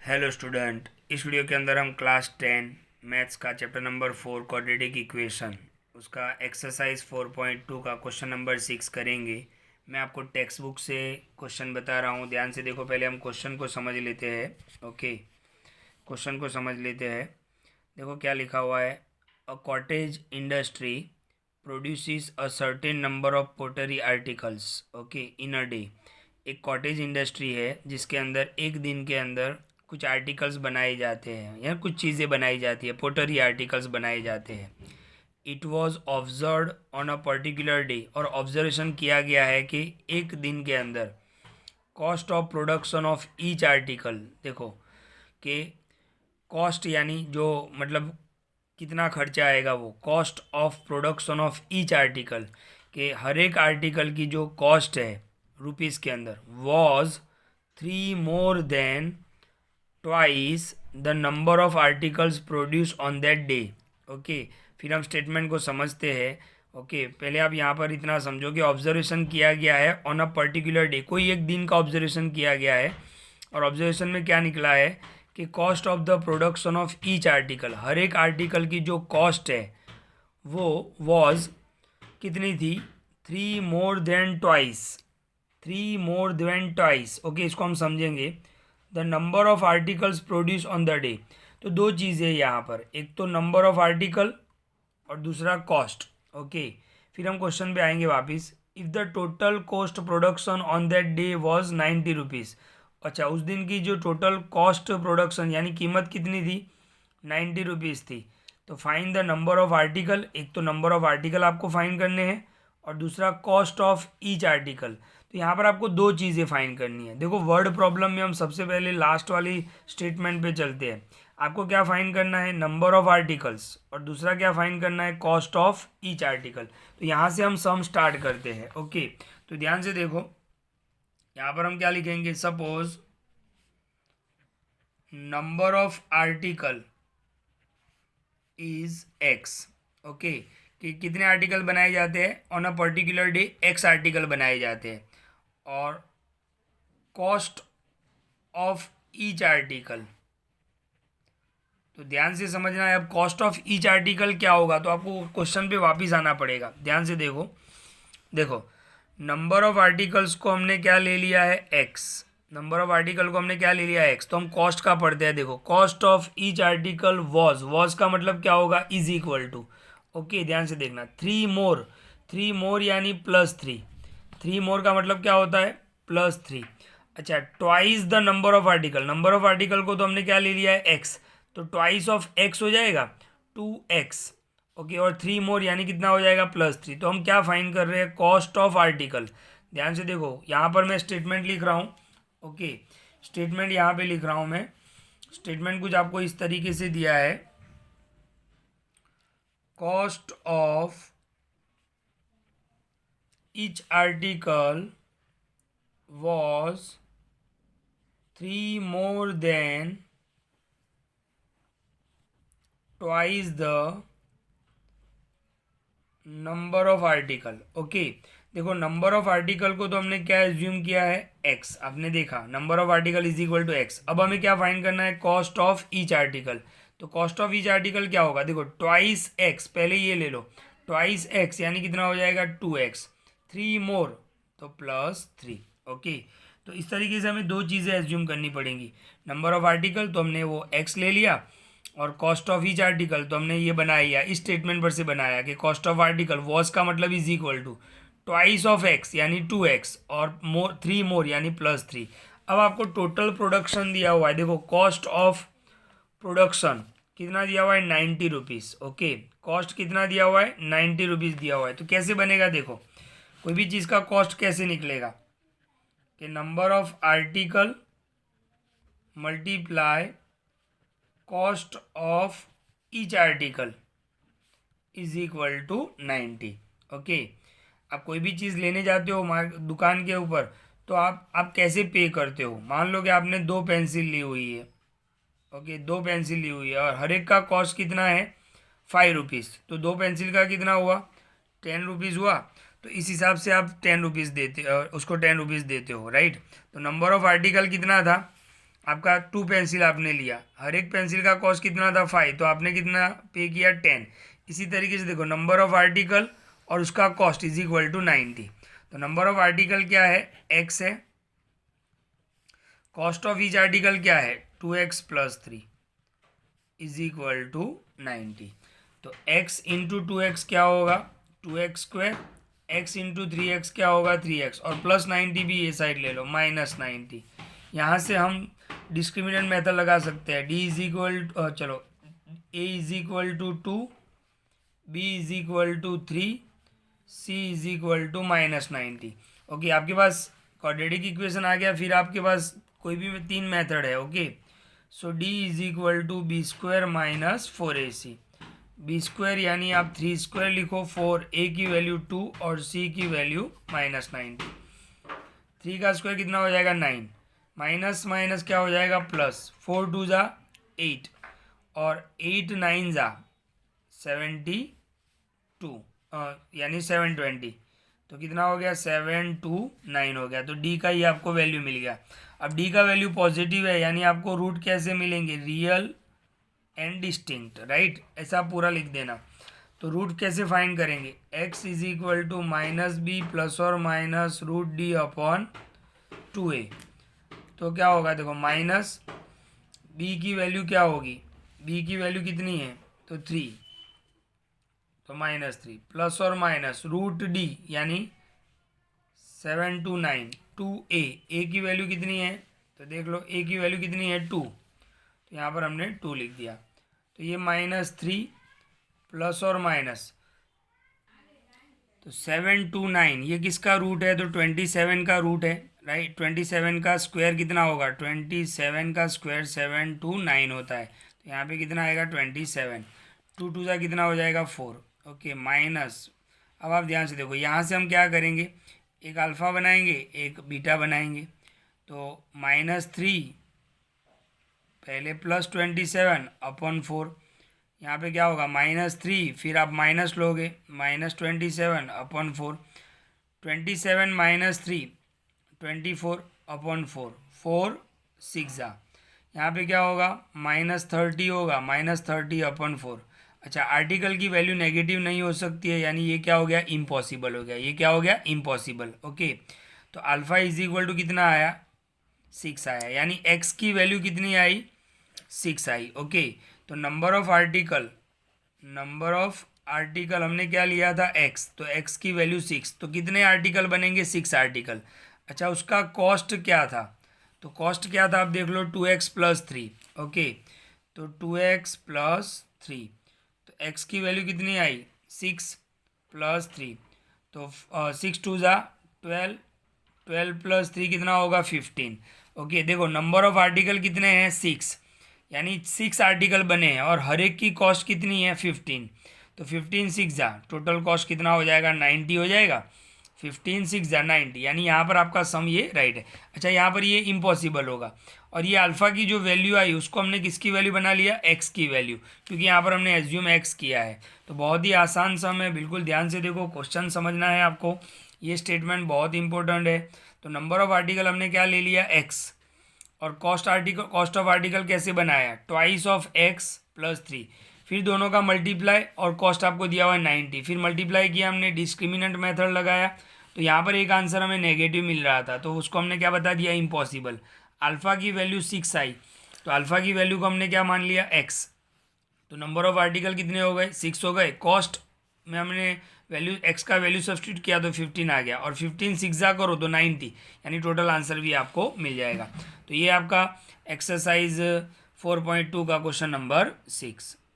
Hello student, इस video के अंदर हम क्लास 10 मैथ्स का चैप्टर नंबर 4 क्वाड्रेटिक इक्वेशन उसका एक्सरसाइज 4.2 का क्वेश्चन नंबर 6 करेंगे। मैं आपको टेक्स्ट बुक से क्वेश्चन बता रहा हूँ, ध्यान से देखो। पहले हम क्वेश्चन को समझ लेते हैं। ओके, क्वेश्चन को समझ लेते हैं। देखो क्या लिखा हुआ है। A cottage industry produces a certain number of pottery articles okay in a day. एक कॉटेज इंडस्ट्री है जिसके अंदर एक दिन के अंदर कुछ आर्टिकल्स बनाए जाते हैं या कुछ चीज़ें बनाई जाती है, पोटरी आर्टिकल्स बनाए जाते हैं। It was observe on a particular day, और ऑब्जर्वेशन किया गया है कि एक दिन के अंदर cost of production of each article, देखो कि कॉस्ट यानी जो मतलब कितना खर्चा आएगा, वो cost of production of each article, के हर एक आर्टिकल की जो कॉस्ट है रुपीज़ के अंदर, was 3 more than twice the number of articles produce on that day. Okay, फिर हम स्टेटमेंट को समझते हैं। ओके, पहले आप यहाँ पर इतना समझो कि ऑब्जर्वेशन किया गया है ऑन अ पर्टिकुलर डे, कोई एक दिन का ऑब्जर्वेशन किया गया है, और ऑब्जर्वेशन में क्या निकला है कि cost of the production of each article, हर एक आर्टिकल की जो कॉस्ट है वो वॉज कितनी थी, 3 more than twice, 3 more than twice. Okay, इसको हम समझेंगे। The number of articles produce on the day, तो दो चीज़ें यहाँ पर, एक तो नंबर ऑफ आर्टिकल और दूसरा कॉस्ट। ओके, फिर हम क्वेश्चन पे आएंगे वापस। If the total cost production on that day was 90 rupees, अच्छा उस दिन की जो टोटल कॉस्ट प्रोडक्शन यानी कीमत कितनी थी, 90 रुपीज़ थी। तो find the number of article, एक तो नंबर ऑफ आर्टिकल आपको फाइंड करने हैं और दूसरा कॉस्ट ऑफ ईच आर्टिकल। तो यहाँ पर आपको दो चीज़ें फाइंड करनी है। देखो वर्ड प्रॉब्लम में हम सबसे पहले लास्ट वाली स्टेटमेंट पे चलते हैं। आपको क्या फाइंड करना है, नंबर ऑफ आर्टिकल्स, और दूसरा क्या फाइंड करना है, कॉस्ट ऑफ ईच आर्टिकल। तो यहाँ से हम सम स्टार्ट करते हैं। ओके, तो ध्यान से देखो, यहाँ पर हम क्या लिखेंगे, suppose number of article is x. Okay, कि कितने आर्टिकल बनाए जाते हैं on a particular day, x article बनाए जाते हैं, और कॉस्ट ऑफ ईच आर्टिकल, तो ध्यान से समझना है। अब कॉस्ट ऑफ ईच आर्टिकल क्या होगा, तो आपको क्वेश्चन पे वापस आना पड़ेगा। ध्यान से देखो, देखो नंबर ऑफ आर्टिकल्स को हमने क्या ले लिया है, एक्स। नंबर ऑफ आर्टिकल को हमने क्या ले लिया है, एक्स। तो हम कॉस्ट का पढ़ते हैं। देखो cost of each article was का मतलब क्या होगा, इज इक्वल टू, ओके ध्यान से देखना, 3 मोर, 3 मोर यानी +3, 3 मोर का मतलब क्या होता है, +3। अच्छा, twice the number of article, number of article को तो हमने क्या ले लिया है, एक्स, तो ट्वाइस ऑफ एक्स हो जाएगा 2x। ओके, और 3 मोर यानी कितना हो जाएगा, +3। तो हम क्या फाइंड कर रहे हैं, कॉस्ट ऑफ आर्टिकल। ध्यान से देखो, यहाँ पर मैं स्टेटमेंट लिख रहा हूँ। ओके, स्टेटमेंट यहाँ पे लिख रहा हूँ मैं। स्टेटमेंट कुछ आपको इस तरीके से दिया है, cost of each article was 3 more than twice the number of article. Okay, देखो नंबर ऑफ आर्टिकल को तो हमने क्या एज्यूम किया है, एक्स। आपने देखा number of article is equal to x. अब हमें क्या फाइंड करना है, कॉस्ट ऑफ ईच आर्टिकल। तो कॉस्ट ऑफ ईच आर्टिकल क्या होगा, देखो ट्वाइस एक्स, पहले ये ले लो, ट्वाइस एक्स यानी कितना हो जाएगा, 2x, 3 मोर तो +3। ओके, तो इस तरीके से हमें दो चीज़ें एज्यूम करनी पड़ेंगी। नंबर ऑफ आर्टिकल तो हमने वो एक्स ले लिया, और कॉस्ट ऑफ ईच आर्टिकल तो हमने ये बनाया, इस स्टेटमेंट पर से बनाया कि कॉस्ट ऑफ आर्टिकल वॉज का मतलब is equal to twice of x यानी 2x, और 3 मोर यानी +3। अब आपको टोटल प्रोडक्शन दिया हुआ है, देखो कॉस्ट ऑफ प्रोडक्शन कितना दिया हुआ है, 90 रुपीज़। ओके, कॉस्ट कितना दिया हुआ है, 90 रुपीज़ दिया हुआ है। तो कैसे बनेगा, देखो कोई भी चीज़ का कॉस्ट कैसे निकलेगा, कि number of article multiply cost of each article is equal to 90। Okay, आप कोई भी चीज़ लेने जाते हो दुकान के ऊपर, तो आप कैसे पे करते हो, मान लो कि आपने 2 पेंसिल ली हुई है। ओके, 2 पेंसिल ली हुई है और हर एक का कॉस्ट कितना है, 5 रुपीज़। तो 2 पेंसिल का कितना हुआ, 10 रुपीज़ हुआ। तो इस हिसाब से आप 10 रुपीज़ देते उसको 10 रुपीज़ देते हो, राइट। तो नंबर ऑफ आर्टिकल कितना था, आपका 2 पेंसिल आपने लिया, हर एक पेंसिल का कॉस्ट कितना था 5, तो आपने कितना पे किया 10। इसी तरीके से देखो नंबर ऑफ आर्टिकल और उसका कॉस्ट इज इक्वल टू 90। तो नंबर ऑफ आर्टिकल क्या है, x है, कॉस्ट ऑफ ईच आर्टिकल क्या है 2x plus 3 is equal to 90। तो x इंटू 2x क्या होगा 2x², x इंटू 3x क्या होगा 3x, और प्लस 90 भी ये साइड ले लो माइनस 90। यहाँ से हम डिस्क्रिमिनेंट मेथड लगा सकते हैं, d इज इक्वल चलो a is equal to 2, b is equal to 3, c is equal to minus 90। Okay, आपके पास क्वाड्रेटिक इक्वेशन आ गया। फिर आपके पास कोई भी 3 मेथड है। Okay, so d is equal to b² minus 4ac। b² यानी आप 3² लिखो, 4a की वैल्यू 2 और c की वैल्यू माइनस 90। 3 का स्क्वायर कितना हो जाएगा 9, माइनस माइनस क्या हो जाएगा प्लस, 4 2 ज़ा 8 और 8 9 ज़ा 72 यानी 720। तो कितना हो गया 729 हो गया। तो डी का ही आपको वैल्यू मिल गया। अब डी का वैल्यू पॉजिटिव है, यानी आपको रूट कैसे मिलेंगे, रियल एंड डिस्टिंक्ट, राइट, ऐसा पूरा लिख देना। तो रूट कैसे फाइंड करेंगे, x is equal to minus B plus और minus root D upon 2a। तो क्या होगा देखो, माइनस b की वैल्यू क्या होगी, b की वैल्यू कितनी है तो 3, तो -3 प्लस और माइनस रूट डी यानी 729 2a, a की वैल्यू कितनी है तो देख लो a की वैल्यू कितनी है 2, तो यहाँ पर हमने 2 लिख दिया। तो ये -3 प्लस और माइनस, तो 729 ये किसका रूट है तो 27 का रूट है, राइट। 27 का स्क्वायर कितना होगा, 27 का स्क्वायर 729 होता है। तो यहाँ पे कितना आएगा 27, 2 2 का कितना हो जाएगा 4। ओके, माइनस, अब आप ध्यान से देखो, यहाँ से हम क्या करेंगे, एक अल्फ़ा बनाएंगे एक बीटा बनाएंगे। तो -3 पहले प्लस 27 अपॉन 4, यहाँ पे क्या होगा -3, फिर आप माइनस लोगे -27 अपॉन 4, 27 -3 24 अपॉन 4, 4 6 जा, यहाँ पे क्या होगा -30 होगा, -30 अपॉन 4। अच्छा, आर्टिकल की वैल्यू नेगेटिव नहीं हो सकती है, यानी ये क्या हो गया इम्पॉसिबल हो गया, ये क्या हो गया इम्पॉसिबल। ओके, तो अल्फ़ा इज इक्वल टू कितना आया 6 आया, यानी x की वैल्यू कितनी आई 6 आई। ओके, तो नंबर ऑफ आर्टिकल हमने क्या लिया था x, तो x की वैल्यू 6, तो कितने आर्टिकल बनेंगे 6 आर्टिकल। अच्छा, उसका कॉस्ट क्या था, तो कॉस्ट क्या था आप देख लो 2x प्लस 3। ओके, तो 2x प्लस 3, तो x की वैल्यू कितनी आई 6 प्लस 3, तो 6 2 ज़ा 12, 12 प्लस 3 कितना होगा 15। ओके, देखो नंबर ऑफ आर्टिकल कितने हैं 6, यानी 6 आर्टिकल बने हैं और हर एक की कॉस्ट कितनी है 15। तो 15 6 जा, टोटल कॉस्ट कितना हो जाएगा 90 हो जाएगा, 15 6 जा 90, यानी यहाँ पर आपका सम ये राइट है। अच्छा, यहाँ पर ये इम्पॉसिबल होगा, और ये अल्फ़ा की जो वैल्यू आई उसको हमने किसकी वैल्यू बना लिया x की वैल्यू, क्योंकि यहाँ पर हमने एज्यूम x किया है। तो बहुत ही आसान सम है, बिल्कुल ध्यान से देखो, क्वेश्चन समझना है आपको, ये स्टेटमेंट बहुत इंपॉर्टेंट है। तो नंबर ऑफ आर्टिकल हमने क्या ले लिया x, और कॉस्ट ऑफ आर्टिकल कैसे बनाया, ट्वाइस ऑफ x प्लस 3, फिर दोनों का मल्टीप्लाई, और कॉस्ट आपको दिया हुआ है 90, फिर मल्टीप्लाई किया हमने, डिस्क्रिमिनेंट मेथड लगाया, तो यहाँ पर एक आंसर हमें नेगेटिव मिल रहा था, तो उसको हमने क्या बता दिया इम्पॉसिबल। अल्फ़ा की वैल्यू 6 आई, तो अल्फ़ा की वैल्यू को हमने क्या मान लिया x, तो नंबर ऑफ आर्टिकल कितने हो गए 6 हो गए, कॉस्ट में हमने वैल्यू x का वैल्यू सब्स्टिट्यूट किया तो 15 आ गया, और 15 6 जा करो तो 90, यानी टोटल आंसर भी आपको मिल जाएगा। तो ये आपका एक्सरसाइज 4.2 का क्वेश्चन नंबर 6।